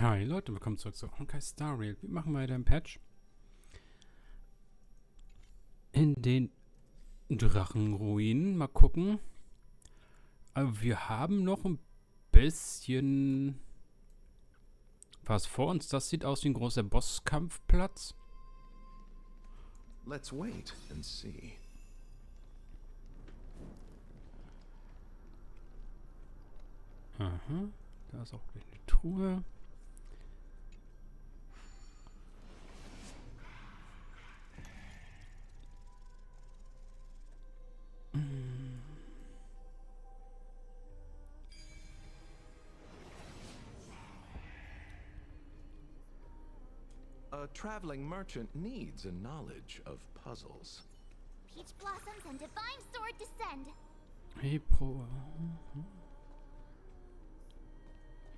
Hi Leute, willkommen zurück zu Honkai Star Rail. Wir machen weiter im Patch. In den Drachenruinen. Mal gucken. Aber wir haben noch ein bisschen was vor uns. Das sieht aus wie ein großer Bosskampfplatz. Let's wait and see. Aha. Da ist auch gleich eine Truhe. A traveling merchant needs a knowledge of puzzles. Peach blossoms and divine sword descend. Hey, Pro.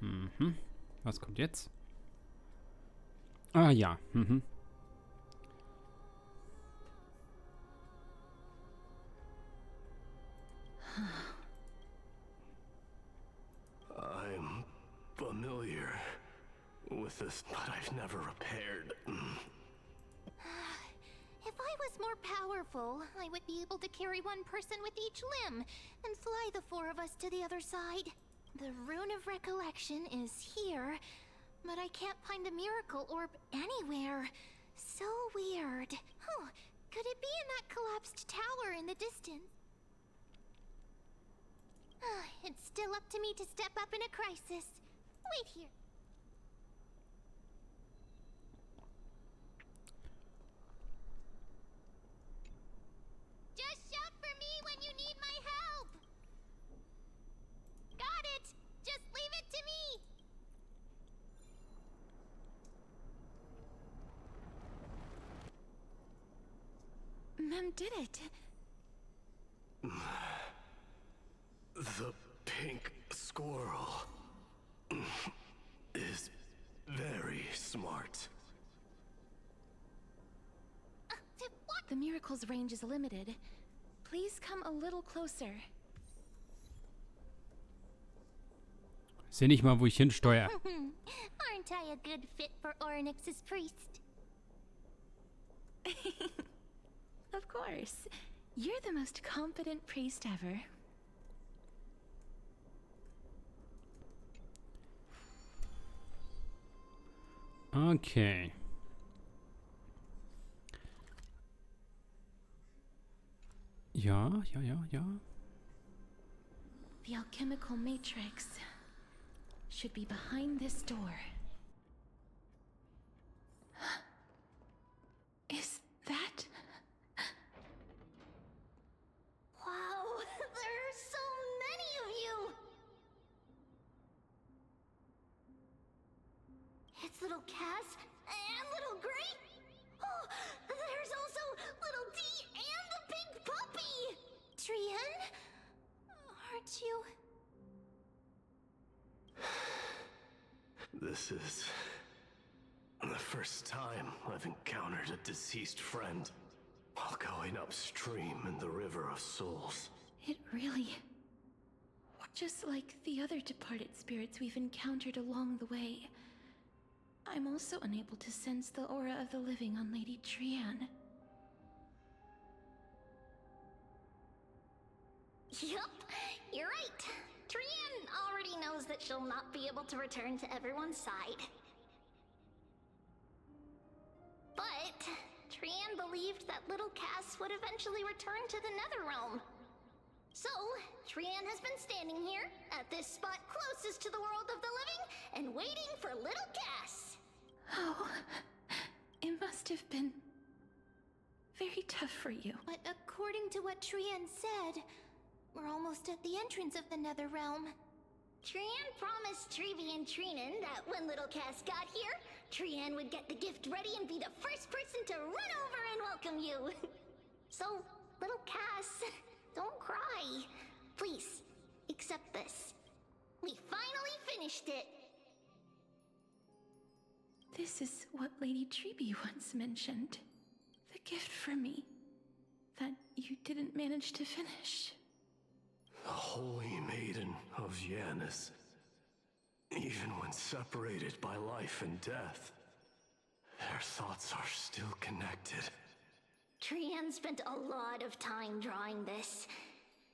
Mhm. Was kommt jetzt? Ah ja. Mhm. I'm familiar with this, but I've never repaired. If I was more powerful, I would be able to carry one person with each limb and fly the four of us to the other side. The Rune of Recollection is here, but I can't find a miracle orb anywhere. So weird. Oh, could it be in that collapsed tower in the distance? It's still up to me to step up in a crisis. Wait here. Just shout for me when you need my help. Got it. Just leave it to me. Mem did it. The pink squirrel is very smart. What? The miracle's range is limited. Please come a little closer. Sehe nicht mal, wo ich hinsteuere. Aren't I a good fit for Ornyx's priest? Of course. You're the most competent priest ever. Okay. Ja. The alchemical matrix should be behind this door. Is that? Wow, there are so many of you! It's little Cass and little Gray. Oh, there's also little D and the pink puppy! Trian? Aren't you? This is the first time I've encountered a deceased friend while going upstream in the River of Souls. It really... just like the other departed spirits we've encountered along the way. I'm also unable to sense the aura of the living on Lady Trian. Yup, you're right. Trian already knows that she'll not be able to return to everyone's side. But Trian believed that little Cass would eventually return to the Netherrealm. So, Trian has been standing here, at this spot closest to the world of the living, and waiting for little Cass. Oh, it must have been very tough for you. But according to what Trian said, we're almost at the entrance of the Netherrealm. Trian promised Trevi and Trinan that when little Cass got here, Trian would get the gift ready and be the first person to run over and welcome you. So, little Cass, don't cry. Please, accept this. We finally finished it. This is what Lady Trevi once mentioned. The gift for me that you didn't manage to finish. The Holy Maiden of Janus Even when separated by life and death, their thoughts are still connected. Trian spent a lot of time drawing this.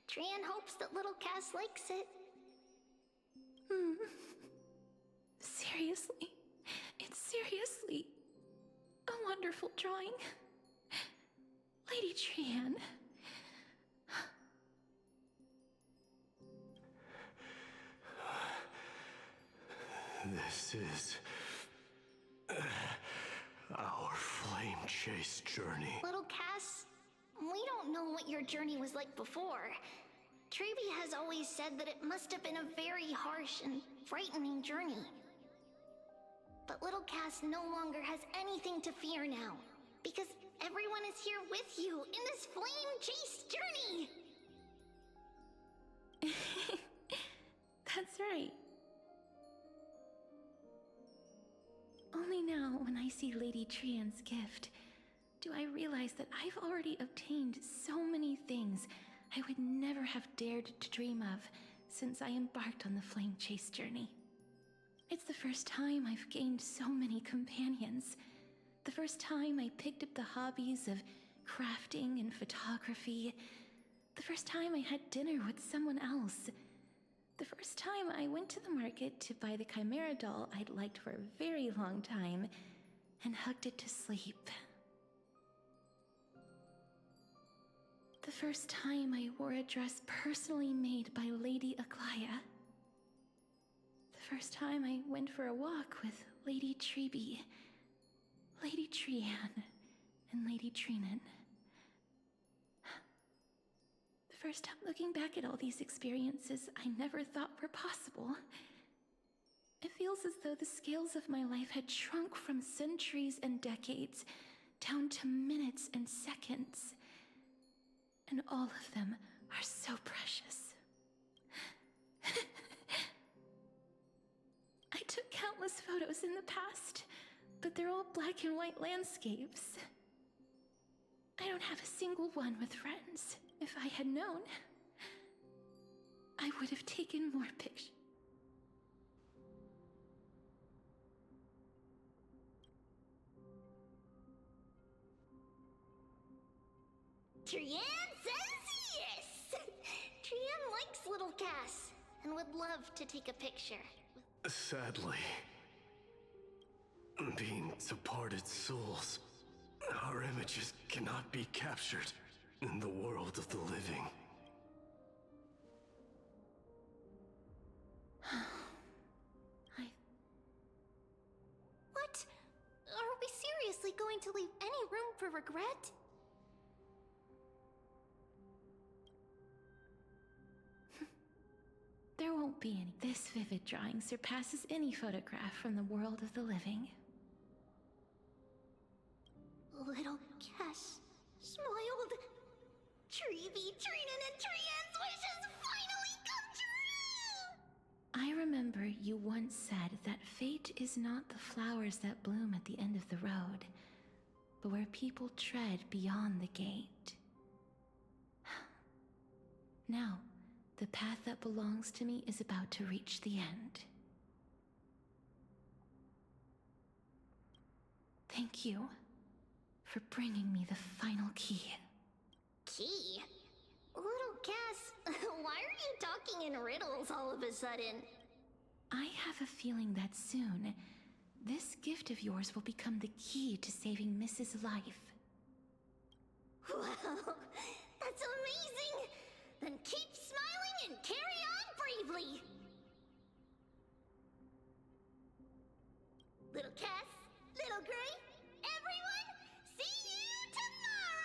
Trian hopes that little Cass likes it. Seriously, it's seriously a wonderful drawing. Lady Trian. This is our flame chase journey. Little Cass, we don't know what your journey was like before. Trevi has always said that it must have been a very harsh and frightening journey. But little Cass no longer has anything to fear now, because everyone is here with you in this flame chase journey! That's right. Only now, when I see Lady Trian's gift, do I realize that I've already obtained so many things I would never have dared to dream of since I embarked on the flame chase journey. It's the first time I've gained so many companions. The first time I picked up the hobbies of crafting and photography. The first time I had dinner with someone else. The first time I went to the market to buy the Chimera doll I'd liked for a very long time and hugged it to sleep. The first time I wore a dress personally made by Lady Aglaya. The first time I went for a walk with Lady Treeby, Lady Trian, and Lady Trinan. The first time looking back at all these experiences I never thought were possible. It feels as though the scales of my life had shrunk from centuries and decades down to minutes and seconds. And all of them are so precious. I took countless photos in the past, but they're all black and white landscapes. I don't have a single one with friends. If I had known, I would have taken more pictures. Trian says yes! Trian likes little Cass and would love to take a picture. Sadly, being departed souls, our images cannot be captured in the world of the living. What? Are we seriously going to leave any room for regret? There won't be any. This vivid drawing surpasses any photograph from the world of the living. Little Cass smiled. Trevi, Trinan, and Trian's wishes finally come true! I remember you once said that fate is not the flowers that bloom at the end of the road, but where people tread beyond the gate. Now, the path that belongs to me is about to reach the end. Thank you for bringing me the final key. Key? Little Cass, why are you talking in riddles all of a sudden? I have a feeling that soon, this gift of yours will become the key to saving Mrs. Life. Wow, that's amazing! Then keep smiling and carry on bravely! Little Cass, Little Gray, everyone, see you tomorrow!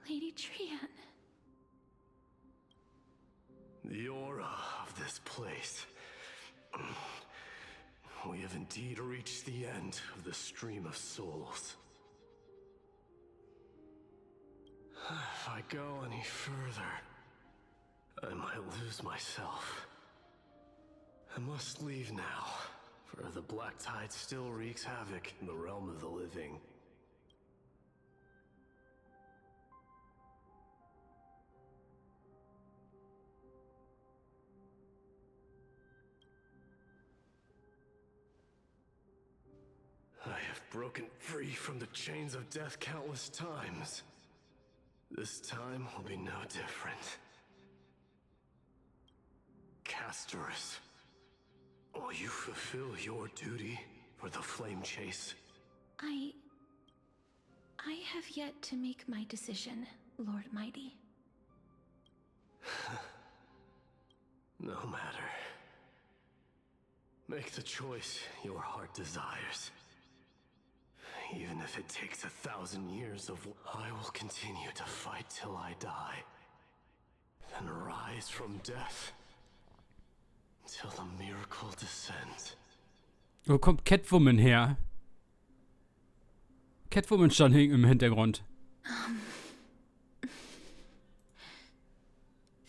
Lady Trian. The aura of this place. We have indeed reached the end of the stream of souls. If I go any further, I might lose myself. I must leave now, for the black tide still wreaks havoc in the realm of the living. broken free from the chains of death countless times. This time will be no different. Castorus, will you fulfill your duty for the flame chase? I have yet to make my decision, Lord Mighty. No matter. Make the choice your heart desires. Even if it takes 1,000 years of... I will continue to fight till I die. Then rise from death. Till the miracle descends. Wo kommt Catwoman her? Catwoman stand im Hintergrund.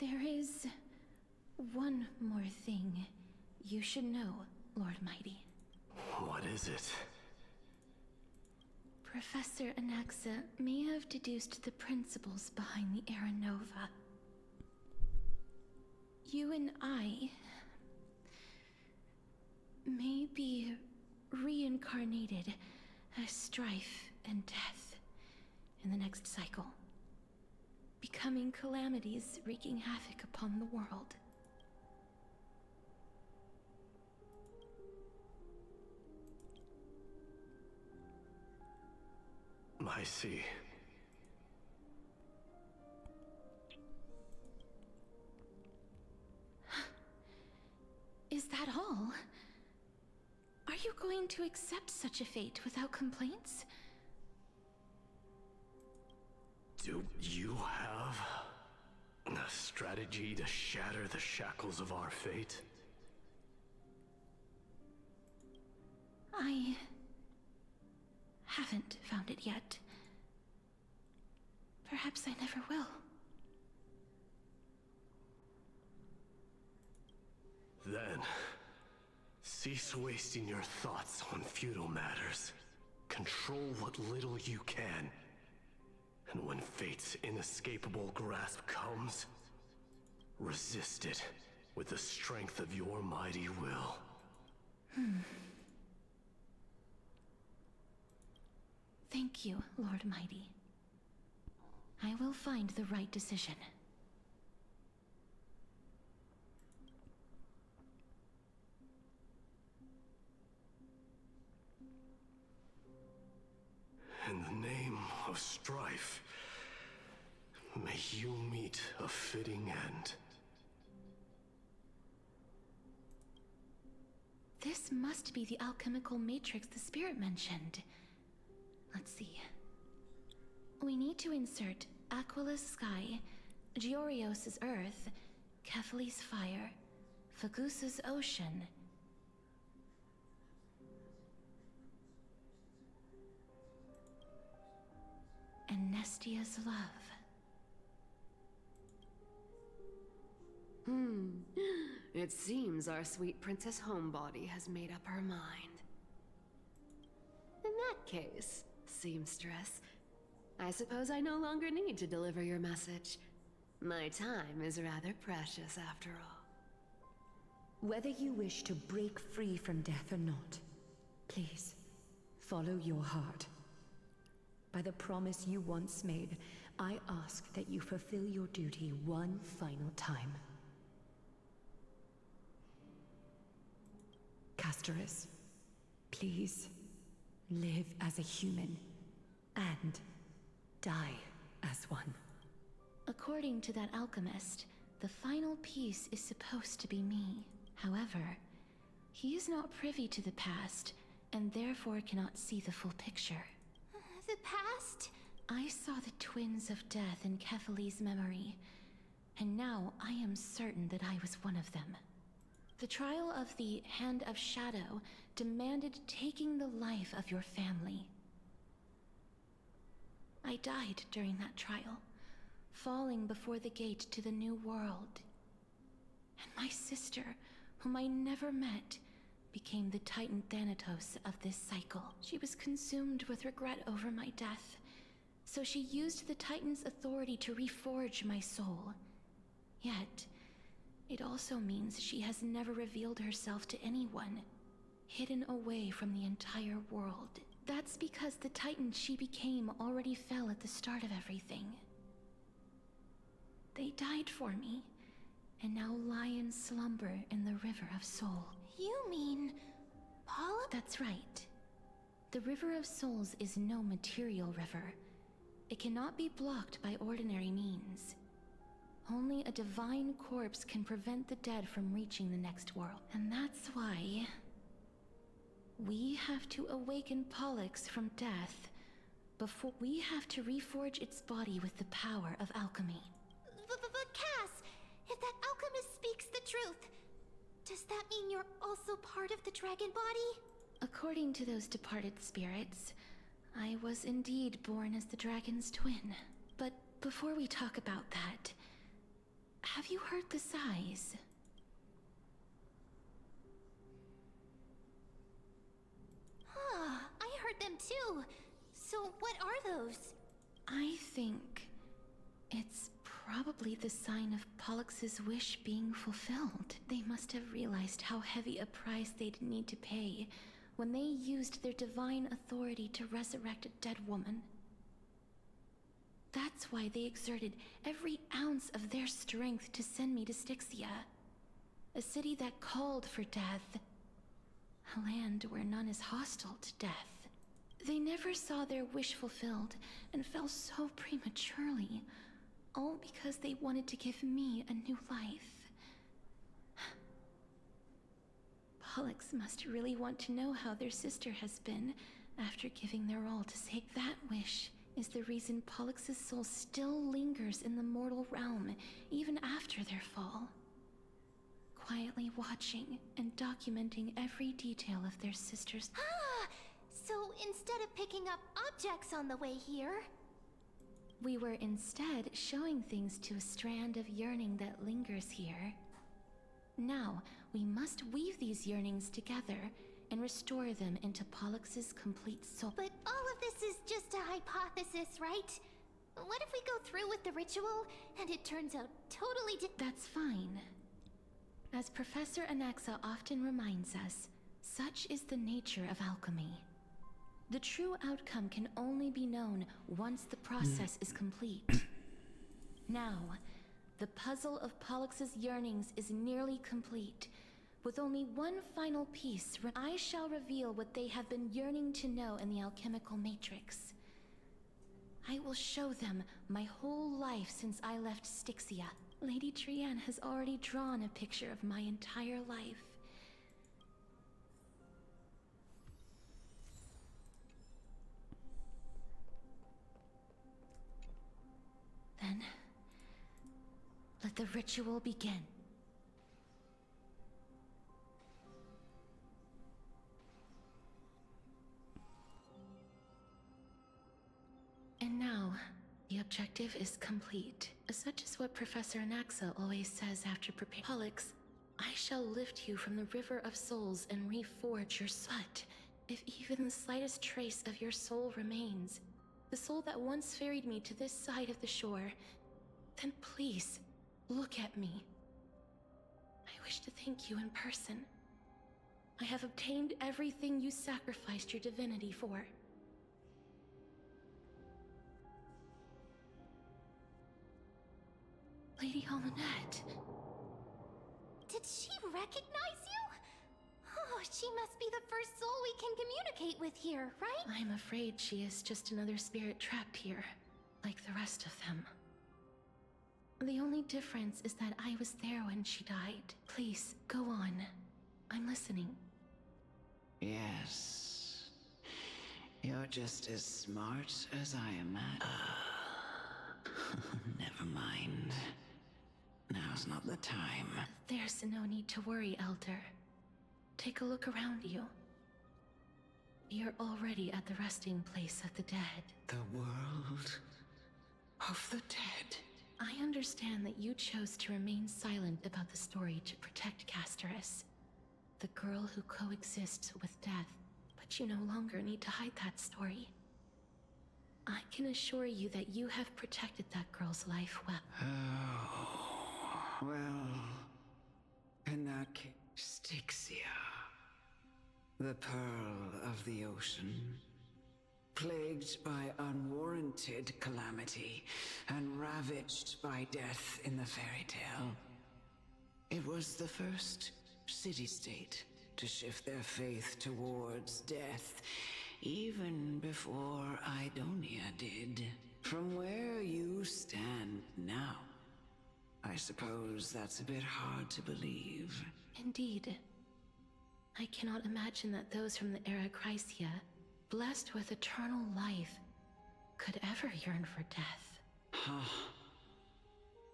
There is one more thing you should know, Lord Mighty. What is it? Professor Anaxa may have deduced the principles behind the Era Nova. You and I may be reincarnated as strife and death in the next cycle, becoming calamities wreaking havoc upon the world. I see. Is that all? Are you going to accept such a fate without complaints? Do you have a strategy to shatter the shackles of our fate? I haven't found it yet. Perhaps I never will. Then, cease wasting your thoughts on futile matters. Control what little you can. And when fate's inescapable grasp comes, resist it with the strength of your mighty will. Thank you, Lord Mighty. I will find the right decision. In the name of strife, may you meet a fitting end. This must be the alchemical matrix the spirit mentioned. Let's see. We need to insert Aquila's sky, Georios' earth, Kephali's fire, Fagusa's ocean, and Nestia's love. It seems our sweet Princess Homebody has made up her mind. In that case, seamstress, I suppose I no longer need to deliver your message. My time is rather precious after all. Whether you wish to break free from death or not, please, follow your heart. By the promise you once made, I ask that you fulfill your duty one final time. Castorus, please, live as a human, and die as one. According to that alchemist, the final piece is supposed to be me. However, he is not privy to the past, and therefore cannot see the full picture. The past? I saw the twins of death in Kephali's memory, and now I am certain that I was one of them. The trial of the Hand of Shadow demanded taking the life of your family. I died during that trial, falling before the gate to the new world. And my sister, whom I never met, became the Titan Thanatos of this cycle. She was consumed with regret over my death, so she used the Titan's authority to reforge my soul. Yet, it also means she has never revealed herself to anyone, hidden away from the entire world. That's because the Titan she became already fell at the start of everything. They died for me, and now lie in slumber in the River of Soul. You mean... Paula? That's right. The River of Souls is no material river. It cannot be blocked by ordinary means. Only a divine corpse can prevent the dead from reaching the next world. And that's why... we have to awaken Pollux from death before we have to reforge its body with the power of alchemy. But Cass, if that alchemist speaks the truth, does that mean you're also part of the dragon body? According to those departed spirits, I was indeed born as the dragon's twin. But before we talk about that, have you heard the sighs? I heard them too. So what are those? I think it's probably the sign of Pollux's wish being fulfilled. They must have realized how heavy a price they'd need to pay when they used their divine authority to resurrect a dead woman. That's why they exerted every ounce of their strength to send me to Styxia, a city that called for death, a land where none is hostile to death. They never saw their wish fulfilled and fell so prematurely, all because they wanted to give me a new life. Pollux must really want to know how their sister has been after giving their all to save. That wish is the reason Pollux's soul still lingers in the mortal realm even after their fall, quietly watching and documenting every detail of their sister's... So instead of picking up objects on the way here... we were instead showing things to a strand of yearning that lingers here. Now, we must weave these yearnings together and restore them into Pollux's complete soul. But all of this is just a hypothesis, right? What if we go through with the ritual and it turns out totally That's fine. As Professor Anaxa often reminds us, such is the nature of alchemy. The true outcome can only be known once the process is complete. Now, the puzzle of Pollux's yearnings is nearly complete. With only one final piece, I shall reveal what they have been yearning to know in the alchemical matrix. I will show them my whole life since I left Styxia. Lady Trian has already drawn a picture of my entire life. Then, let the ritual begin. And now, the objective is complete. Such is what Professor Anaxa always says after preparing. Pollux, I shall lift you from the River of Souls and reforge your sweat. If even the slightest trace of your soul remains, the soul that once ferried me to this side of the shore, then please, look at me. I wish to thank you in person. I have obtained everything you sacrificed your divinity for. Lady Almanette. Did she recognize you? Oh, she must be the first soul we can communicate with here, right? I'm afraid she is just another spirit trapped here, like the rest of them. The only difference is that I was there when she died. Please, go on. I'm listening. Yes. You're just as smart as I imagine. Never mind. Now's not the time. There's no need to worry, Elder. Take a look around you. You're already at the resting place of the dead. The world of the dead. I understand that you chose to remain silent about the story to protect Casterus, the girl who coexists with death, but you no longer need to hide that story. I can assure you that you have protected that girl's life well. Oh, well, in that case, Styxia, the pearl of the ocean, plagued by unwarranted calamity and ravaged by death in the fairy tale. It was the first city-state to shift their faith towards death, even before Idonia did. From where you stand now, I suppose that's a bit hard to believe. Indeed. I cannot imagine that those from the era Chrysia, blessed with eternal life, could ever yearn for death.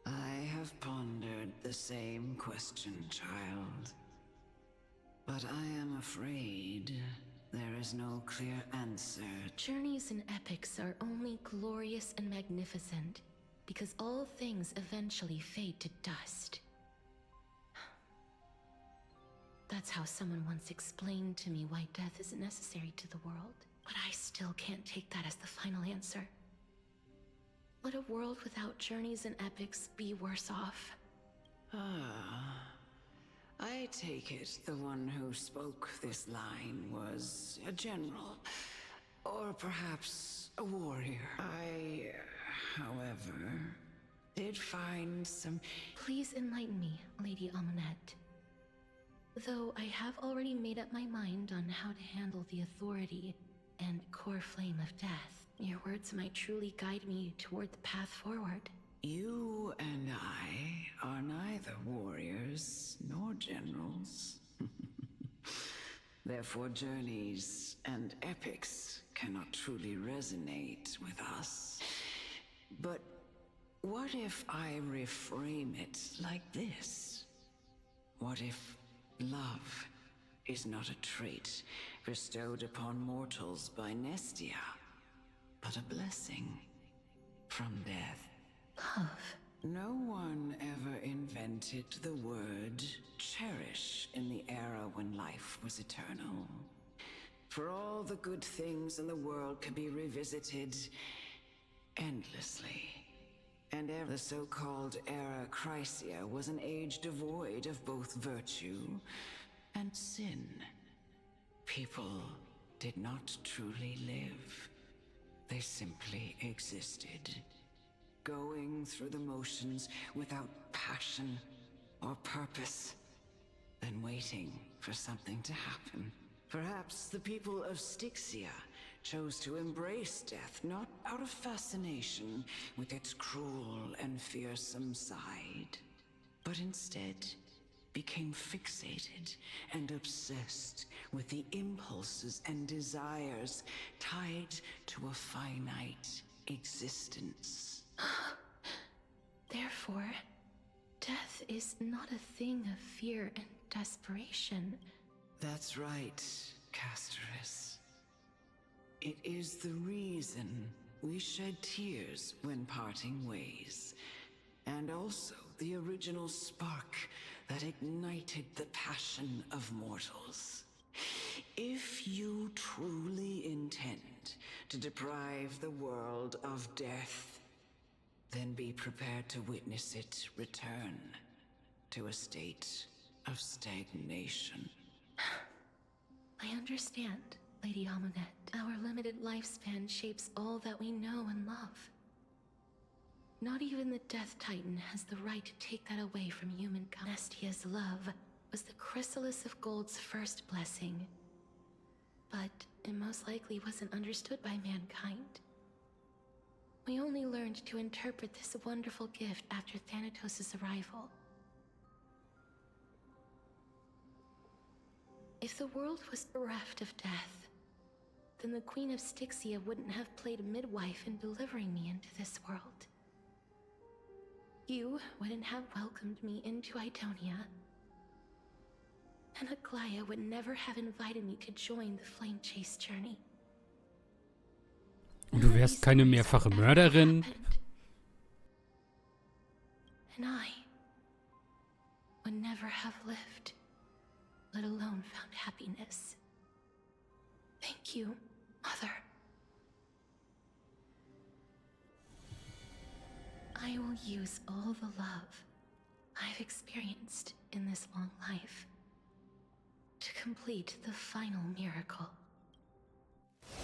I have pondered the same question, child. But I am afraid there is no clear answer. Journeys and epics are only glorious and magnificent because all things eventually fade to dust. That's how someone once explained to me why death is necessary to the world. But I still can't take that as the final answer. Would a world without journeys and epics be worse off? I take it the one who spoke this line was a general, or perhaps a warrior. I, however, did find some... Please enlighten me, Lady Amunet. Though I have already made up my mind on how to handle the authority and core flame of death, your words might truly guide me toward the path forward. You and I are neither warriors nor generals. Therefore, journeys and epics cannot truly resonate with us. But what if I reframe it like this? What if love is not a trait bestowed upon mortals by Nestia, but a blessing from death? Love. No one ever invented the word cherish in the era when life was eternal. For all the good things in the world can be revisited endlessly. And the so-called era Chrysia was an age devoid of both virtue and sin. People did not truly live. They simply existed, going through the motions without passion or purpose, then waiting for something to happen. Perhaps the people of Styxia chose to embrace death not out of fascination with its cruel and fearsome side, but instead became fixated and obsessed with the impulses and desires tied to a finite existence. Therefore, death is not a thing of fear and desperation. That's right, Casterus. It is the reason we shed tears when parting ways, and also the original spark that ignited the passion of mortals. If you truly intend to deprive the world of death, then be prepared to witness it return to a state of stagnation. I understand, Lady Amunet. Our limited lifespan shapes all that we know and love. Not even the Death Titan has the right to take that away from humankind. Nestia's love was the chrysalis of Gold's first blessing, but it most likely wasn't understood by mankind. We only learned to interpret this wonderful gift after Thanatos' arrival. If the world was bereft of death, then the Queen of Styxia wouldn't have played midwife in delivering me into this world. You wouldn't have welcomed me into Idonia, and Aglaia would never have invited me to join the Flame Chase journey. Und du wärst keine mehrfache Mörderin? And I would never have lived, let alone found happiness. Thank you, Mother. I will use all the love I've experienced in this long life to complete the final miracle.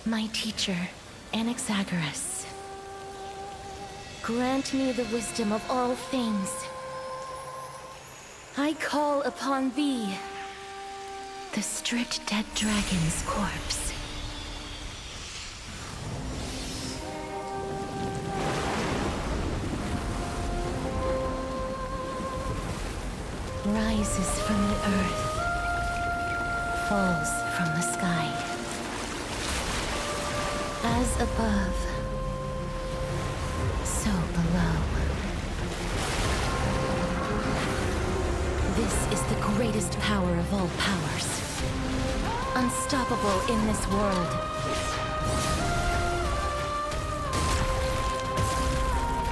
My teacher Anaxagoras, grant me the wisdom of all things. I call upon thee, the stripped dead dragon's corpse. Rises from the earth, falls from the sky. As above, so below. This is the greatest power of all powers. Unstoppable in this world.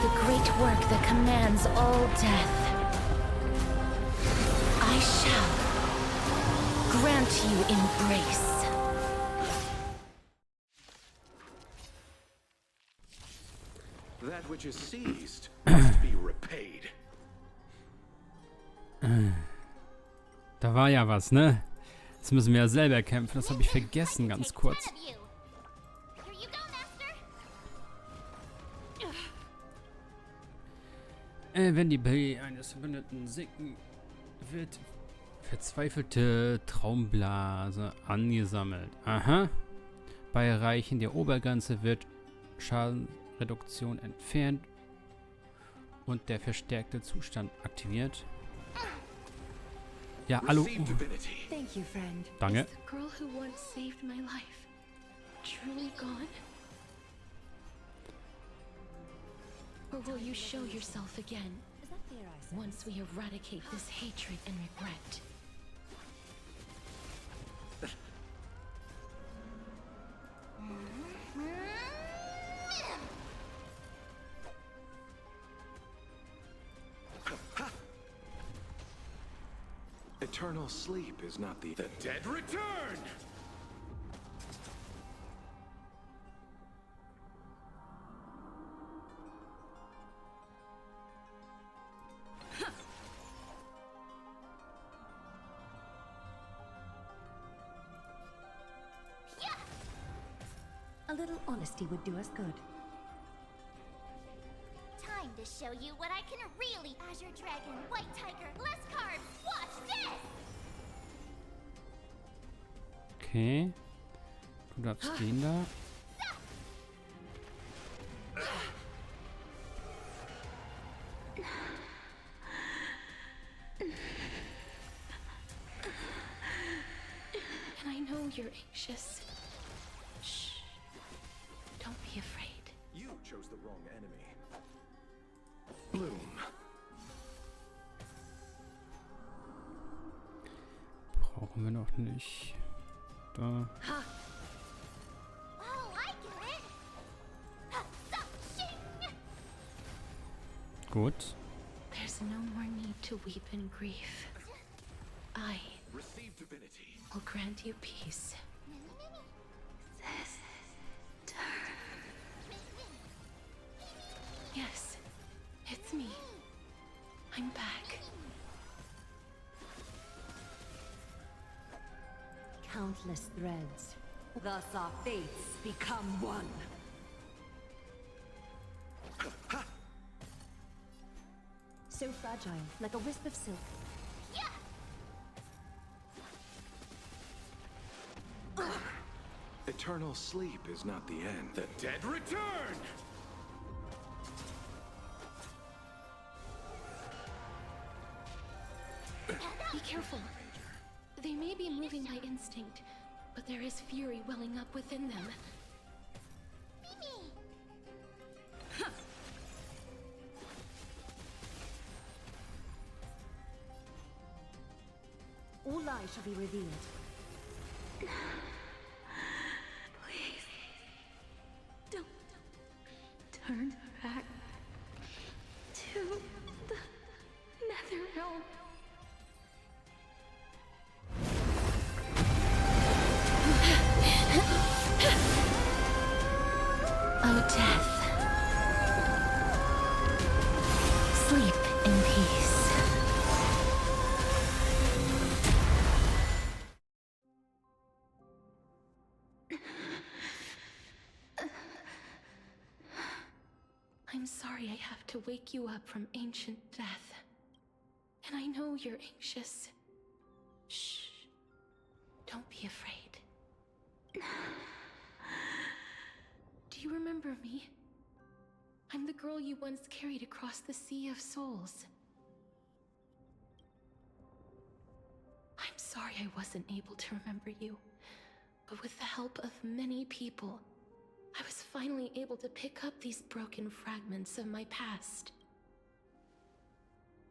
The great work that commands all death. I shall grant you embrace. That which is seized must be repaid. Da war ja was, ne? Das müssen wir ja selber kämpfen. Das habe ich vergessen, ganz kurz. Wenn die Bee eines Verbündeten sinken, wird verzweifelte Traumblase angesammelt. Aha. Bei Erreichen der Obergrenze wird Schadenreduktion entfernt und der verstärkte Zustand aktiviert. Ja, hallo. Thank you, friend. Danke. Is the girl who once saved my life truly gone? Or will you show yourself again once we eradicate this hatred and regret? Eternal sleep is not the dead return! A little honesty would do us good. Time to show you what I can really. Azure Dragon, White Tiger, less cards. Watch this! Okay. Du darfst den da. And I know you're anxious. Shh. Don't be afraid. You chose the wrong enemy. Bloom. Brauchen wir noch nicht. Da. Oh, I get it! Shing! Gut. There's no more need to weep in grief. I Receive divinity. will grant you peace. Yes, it's me. I'm back. Countless threads. Thus our fates become one. So fragile, like a wisp of silk. Eternal sleep is not the end. The dead return! Be careful. They may be moving by instinct, but there is fury welling up within them. All lies shall be revealed. Please, don't turn back to the Nether Realm. Oh, death. Sleep in peace. sorry I have to wake you up from ancient death. And I know you're anxious. Shh. Don't be afraid. Do you remember me? I'm the girl you once carried across the Sea of Souls. I'm sorry I wasn't able to remember you, but with the help of many people, I was finally able to pick up these broken fragments of my past.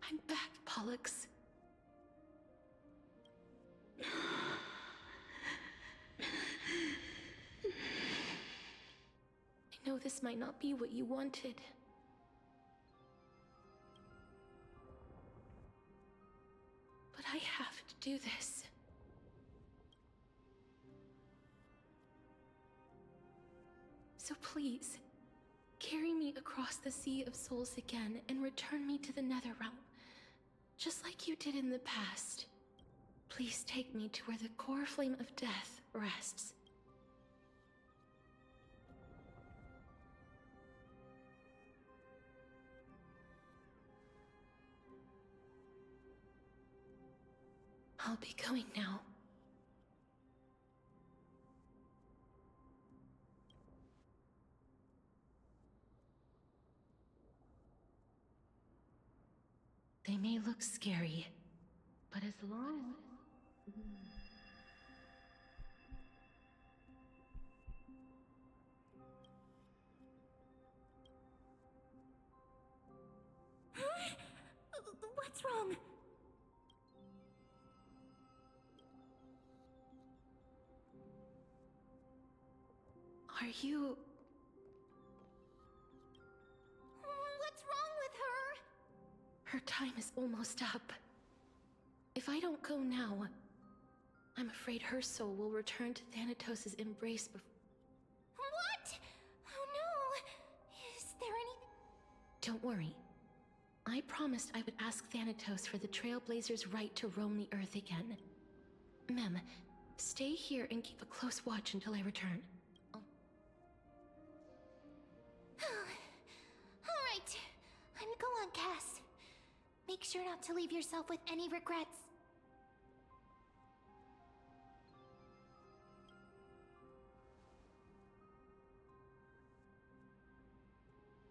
I'm back, Pollux. I know this might not be what you wanted. But I have to do this. So please, carry me across the Sea of Souls again and return me to the Netherrealm, just like you did in the past. Please take me to where the core flame of death rests. I'll be going now. They may look scary, but as long as... What's wrong? Are you... What's wrong with her? Her time is almost up. If I don't go now, I'm afraid her soul will return to Thanatos' embrace before... What? Oh no! Is there anything... Don't worry. I promised I would ask Thanatos for the Trailblazers' right to roam the Earth again. Mem, stay here and keep a close watch until I return. Alright. Go on, Cass. Make sure not to leave yourself with any regrets.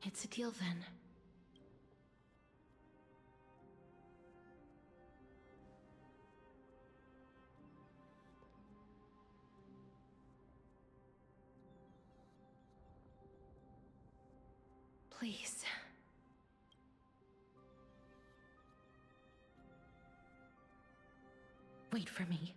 It's a deal then. Please. Wait for me.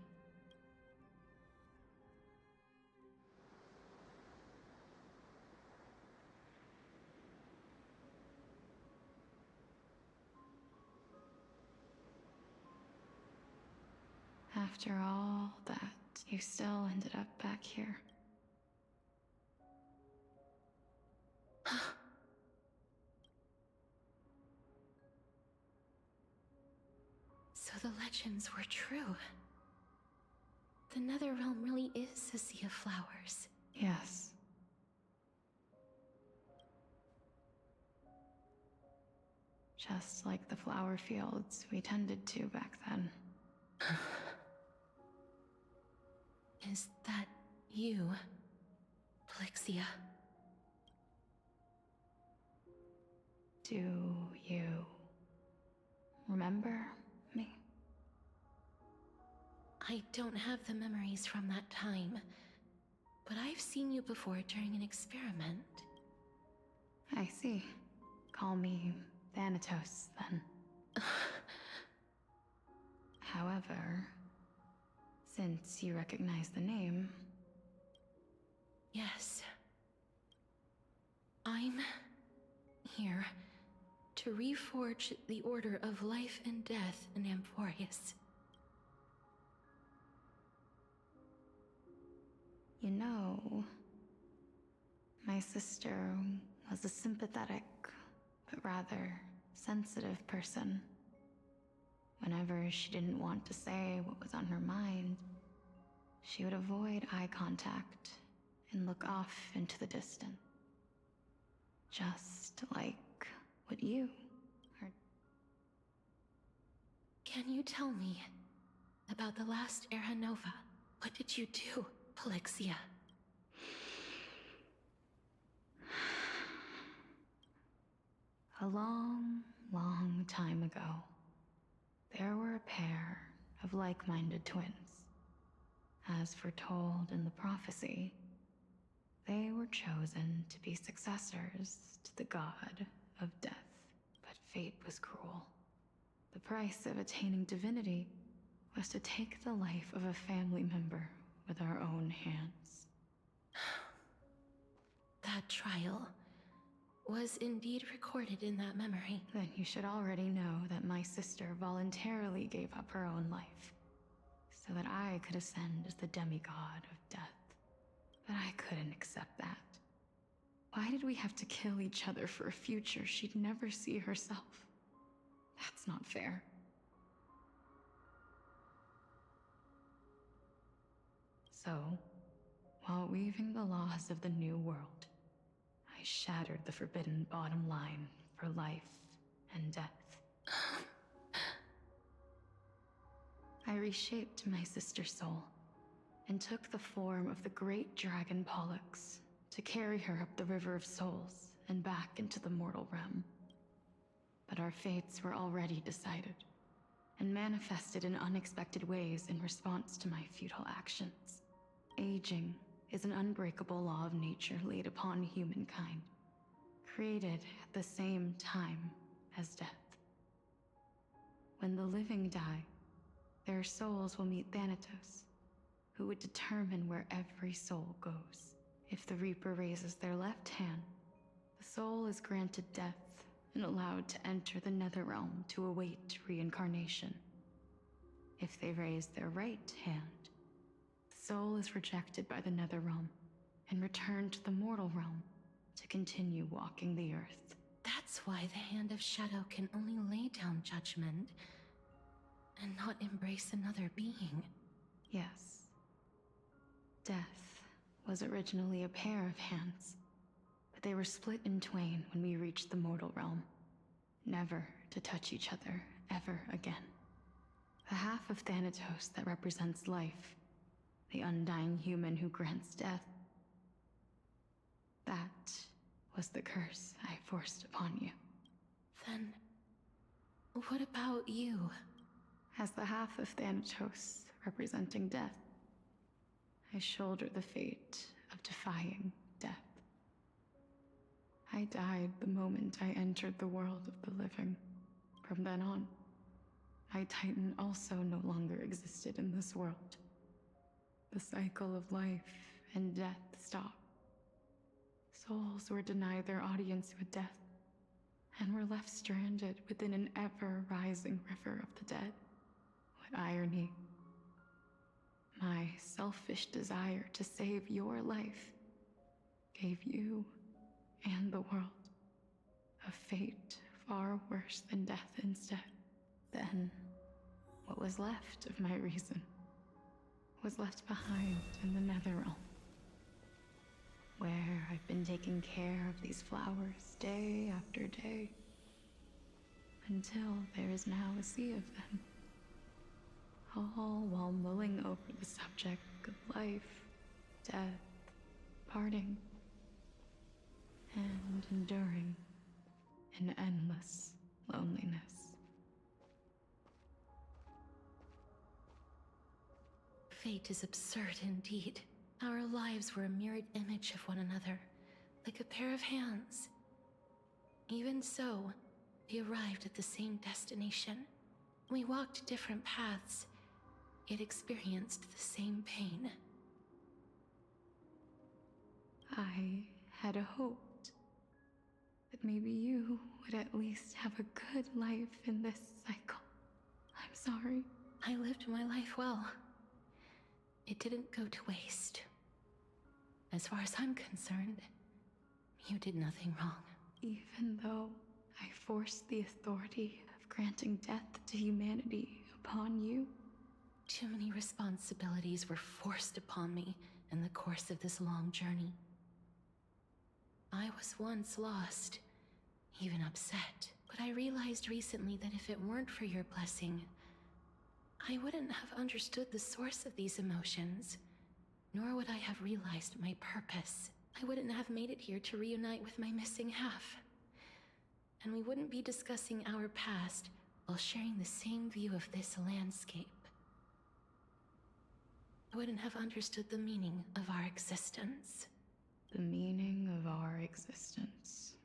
After all that, you still ended up back here. So the legends were true. The Netherrealm really is a sea of flowers. Yes. Just like the flower fields we tended to back then. Is that you, Plixia? Do you remember me? I don't have the memories from that time, but I've seen you before during an experiment. I see. Call me Thanatos, then. However, since you recognize the name... Yes. I'm here to reforge the order of life and death in Amphorius. You know, my sister was a sympathetic, but rather sensitive person. Whenever she didn't want to say what was on her mind, she would avoid eye contact and look off into the distance. Just like what you are. Can you tell me about the last Era Nova? What did you do, Alexia? A long, long time ago, there were a pair of like-minded twins. As foretold in the prophecy, they were chosen to be successors to the god of death. But fate was cruel. The price of attaining divinity was to take the life of a family member with our own hands. That trial was indeed recorded in that memory. Then you should already know that my sister voluntarily gave up her own life, so that I could ascend as the demigod of death. But I couldn't accept that. Why did we have to kill each other for a future she'd never see herself? That's not fair. So, while weaving the laws of the new world, I shattered the forbidden bottom line for life and death. I reshaped my sister's soul and took the form of the great dragon Pollux to carry her up the River of Souls and back into the mortal realm. But our fates were already decided and manifested in unexpected ways in response to my futile actions. Aging is an unbreakable law of nature laid upon humankind, created at the same time as death. When the living die, their souls will meet Thanatos, who would determine where every soul goes. If the Reaper raises their left hand, the soul is granted death and allowed to enter the Netherrealm to await reincarnation. If they raise their right hand, the soul is rejected by the Netherrealm and returned to the mortal realm to continue walking the earth. That's why the Hand of Shadow can only lay down judgment and not embrace another being. Yes. Death was originally a pair of hands, but they were split in twain when we reached the mortal realm, never to touch each other ever again. The half of Thanatos that represents life, the undying human who grants death, that was the curse I forced upon you. Then, what about you? As the half of Thanatos representing death, I shoulder the fate of defying death. I died the moment I entered the world of the living. From then on, my Titan also no longer existed in this world. The cycle of life and death stopped. Souls were denied their audience with death, and were left stranded within an ever-rising river of the dead. What irony. My selfish desire to save your life gave you and the world a fate far worse than death instead. Then, what was left of my reason was left behind in the Netherrealm, where I've been taking care of these flowers day after day, until there is now a sea of them, all while mulling over the subject of life, death, parting, and enduring an endless loneliness. Fate is absurd indeed. Our lives were a mirrored image of one another, like a pair of hands. Even so, we arrived at the same destination. We walked different paths, yet experienced the same pain. I had hoped that maybe you would at least have a good life in this cycle. I'm sorry. I lived my life well. It didn't go to waste. As far as I'm concerned, you did nothing wrong. Even though I forced the authority of granting death to humanity upon you, too many responsibilities were forced upon me in the course of this long journey. I was once lost, even upset. But I realized recently that if it weren't for your blessing, I wouldn't have understood the source of these emotions, nor would I have realized my purpose. I wouldn't have made it here to reunite with my missing half. And we wouldn't be discussing our past while sharing the same view of this landscape. I wouldn't have understood the meaning of our existence. The meaning of our existence.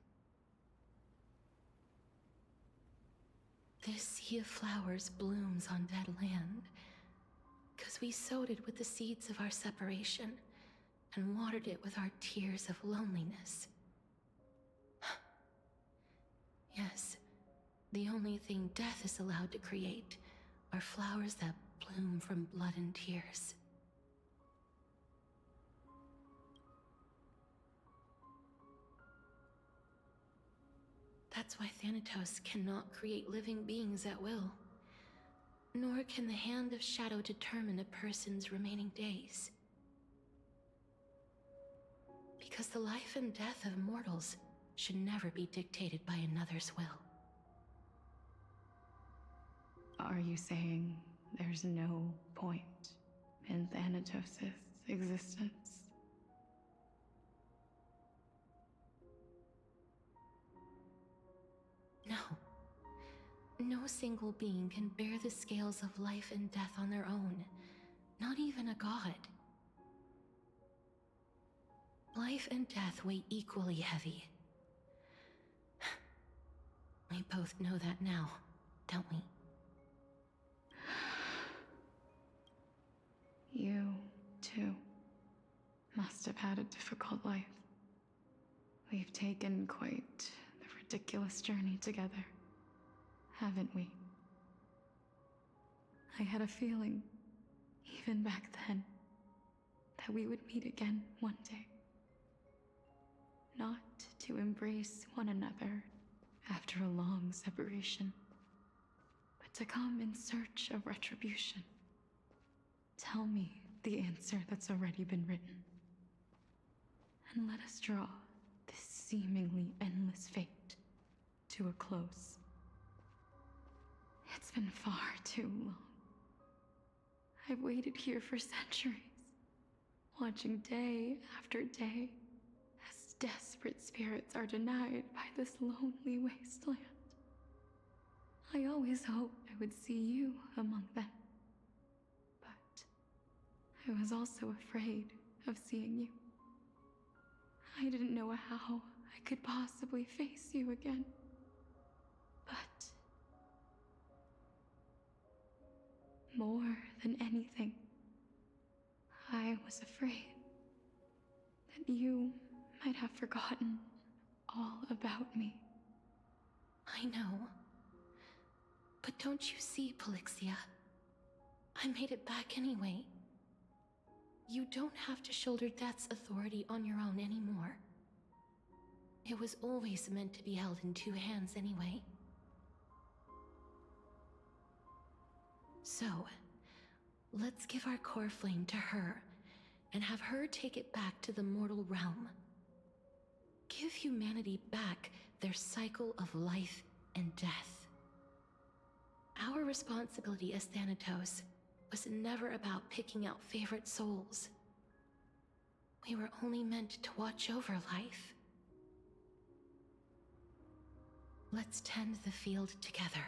This sea of flowers blooms on dead land, 'cause we sowed it with the seeds of our separation and watered it with our tears of loneliness. Yes, the only thing death is allowed to create are flowers that bloom from blood and tears. That's why Thanatos cannot create living beings at will, nor can the hand of shadow determine a person's remaining days. Because the life and death of mortals should never be dictated by another's will. Are you saying there's no point in Thanatos' existence? No. No single being can bear the scales of life and death on their own, not even a god. Life and death weigh equally heavy. We both know that now, don't we? You, too, must have had a difficult life. We've taken quite the ridiculous journey together, haven't we? I had a feeling, even back then, that we would meet again one day. Not to embrace one another after a long separation, but to come in search of retribution. Tell me the answer that's already been written, and let us draw this seemingly endless fate to a close. It's been far too long. I've waited here for centuries, watching day after day as desperate spirits are denied by this lonely wasteland. I always hoped I would see you among them. I was also afraid of seeing you. I didn't know how I could possibly face you again. But more than anything, I was afraid that you might have forgotten all about me. I know. But don't you see, Polixia? I made it back anyway. You don't have to shoulder death's authority on your own anymore. It was always meant to be held in two hands anyway. So, let's give our core flame to her, and have her take it back to the mortal realm. Give humanity back their cycle of life and death. Our responsibility as Thanatos was never about picking out favorite souls. We were only meant to watch over life. Let's tend the field together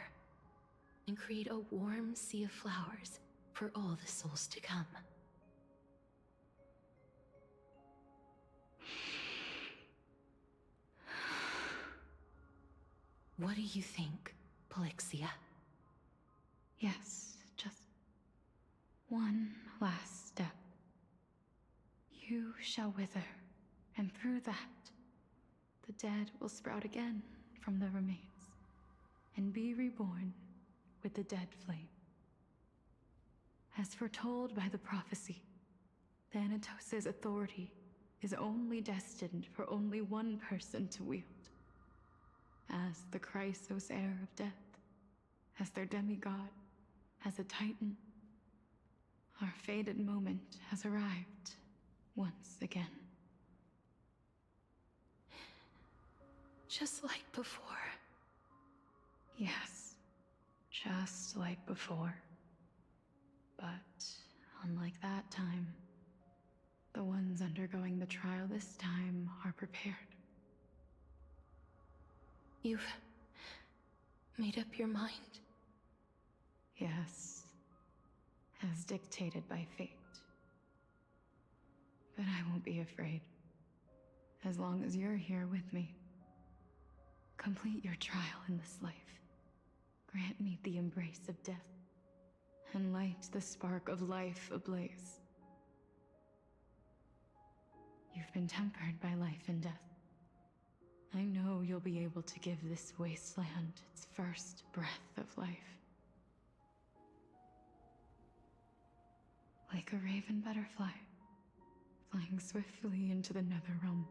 and create a warm sea of flowers for all the souls to come. What do you think, Polixia? Yes, just one last step. You shall wither, and through that, the dead will sprout again from the remains, and be reborn with the dead flame. As foretold by the prophecy, Thanatos' authority is only destined for only one person to wield. As the Chrysos heir of death, as their demigod, as a titan, our fated moment has arrived once again. Just like before. Yes, just like before. But unlike that time, the ones undergoing the trial this time are prepared. You've made up your mind? Yes, as dictated by fate. But I won't be afraid, as long as you're here with me. Complete your trial in this life. Grant me the embrace of death, and light the spark of life ablaze. You've been tempered by life and death. I know you'll be able to give this wasteland its first breath of life. Like a raven butterfly, flying swiftly into the netherrealm,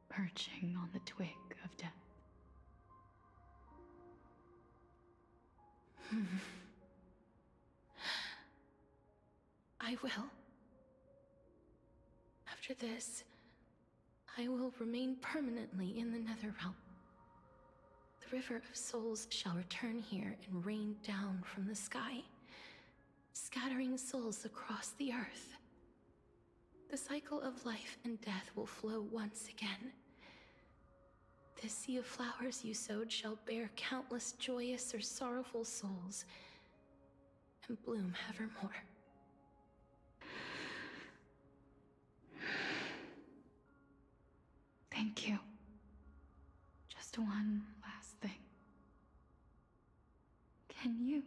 perching on the twig of death. I will. After this, I will remain permanently in the Netherrealm. The River of Souls shall return here and rain down from the sky, scattering souls across the earth. The cycle of life and death will flow once again. The sea of flowers you sowed shall bear countless joyous or sorrowful souls, and bloom evermore. Thank you. Just one last thing. Can you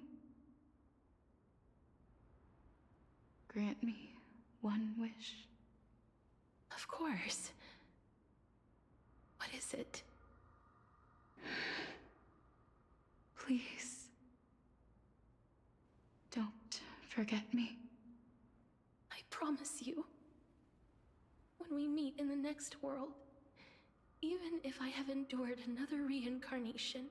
grant me one wish? Of course. What is it? Please, don't forget me. I promise you, when we meet in the next world, even if I have endured another reincarnation,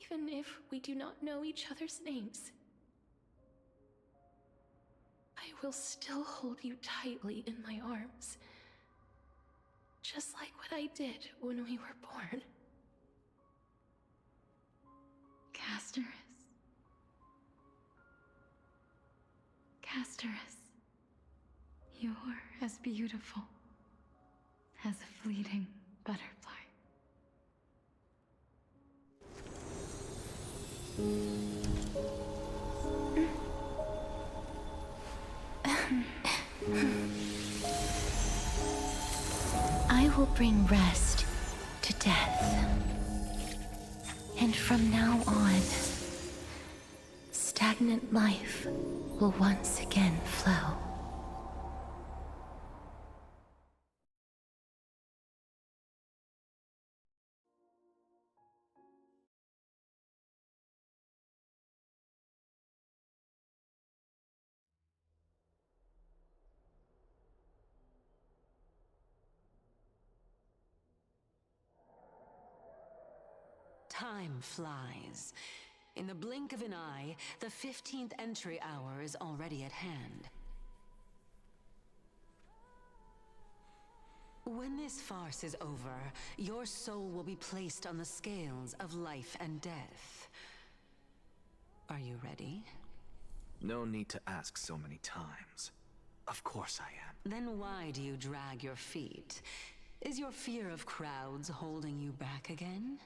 even if we do not know each other's names, I will still hold you tightly in my arms. Just like what I did when we were born. Casterus. Casterus. You're as beautiful as a fleeting butterfly. I will bring rest to death. And from now on, stagnant life will once again flow. Time flies. In the blink of an eye, the 15th entry hour is already at hand. When this farce is over, your soul will be placed on the scales of life and death. Are you ready? No need to ask so many times. Of course I am. Then why do you drag your feet? Is your fear of crowds holding you back again?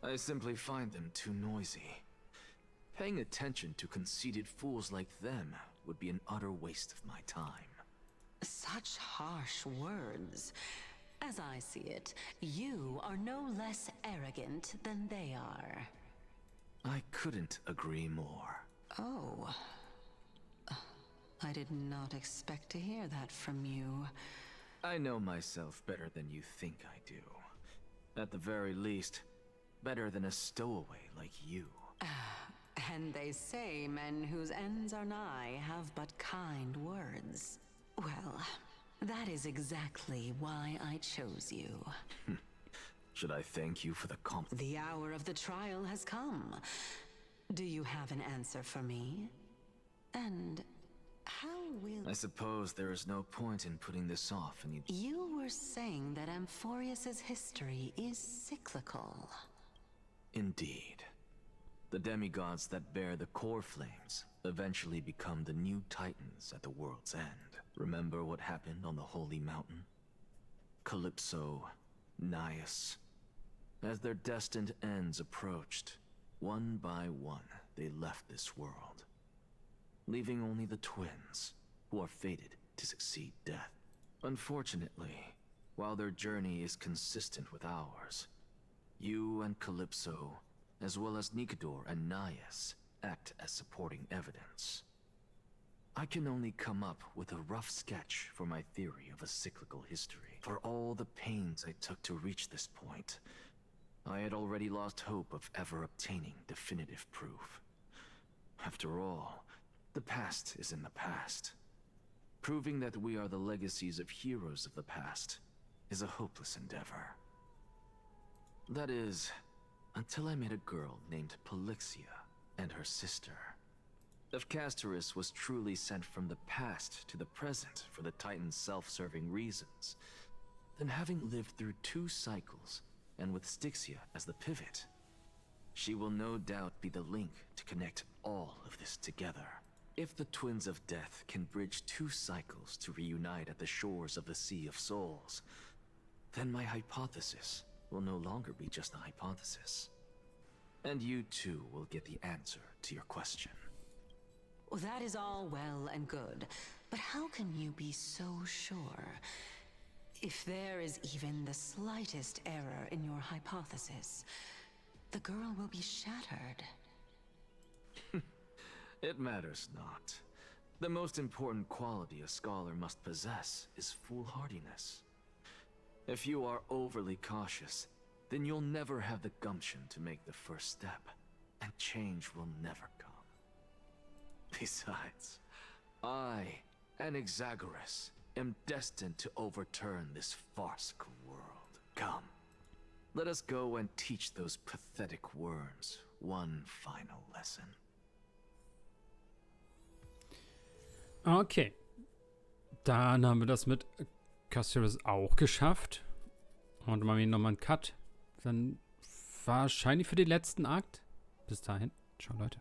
I simply find them too noisy. Paying attention to conceited fools like them would be an utter waste of my time. Such harsh words. As I see it, you are no less arrogant than they are. I couldn't agree more. Oh. I did not expect to hear that from you. I know myself better than you think I do. At the very least, better than a stowaway like you. And they say men whose ends are nigh have but kind words. Well, that is exactly why I chose you. Should I thank you for the compliment? The hour of the trial has come. Do you have an answer for me? And how will. I suppose there is no point in putting this off any... You were saying that Amphorius's history is cyclical. Indeed. The demigods that bear the core flames eventually become the new titans at the world's end. Remember what happened on the Holy Mountain? Calypso, neues. As their destined ends approached, one by one they left this world, leaving only the twins, who are fated to succeed death. Unfortunately, while their journey is consistent with ours, you and Calypso, as well as Nicodor and neues, act as supporting evidence. I can only come up with a rough sketch for my theory of a cyclical history. For all the pains I took to reach this point, I had already lost hope of ever obtaining definitive proof. After all, the past is in the past. Proving that we are the legacies of heroes of the past is a hopeless endeavor. That is, until I met a girl named Polixia and her sister. If Castorus was truly sent from the past to the present for the Titan's self-serving reasons, then having lived through 2 cycles, and with Styxia as the pivot, she will no doubt be the link to connect all of this together. If the Twins of Death can bridge 2 cycles to reunite at the shores of the Sea of Souls, then my hypothesis will no longer be just a hypothesis. And you too will get the answer to your question. Well, that is all well and good, but how can you be so sure? If there is even the slightest error in your hypothesis, the girl will be shattered. It matters not. The most important quality a scholar must possess is foolhardiness. If you are overly cautious, then you'll never have the gumption to make the first step, and change will never come. Besides, I, Anaxagoras, am destined to overturn this farcical world. Come, let us go and teach those pathetic worms one final lesson. Okay. Dann haben wir das mit Castorus auch geschafft. Und machen wir nochmal einen Cut. Dann wahrscheinlich für den letzten Akt. Bis dahin. Ciao, Leute.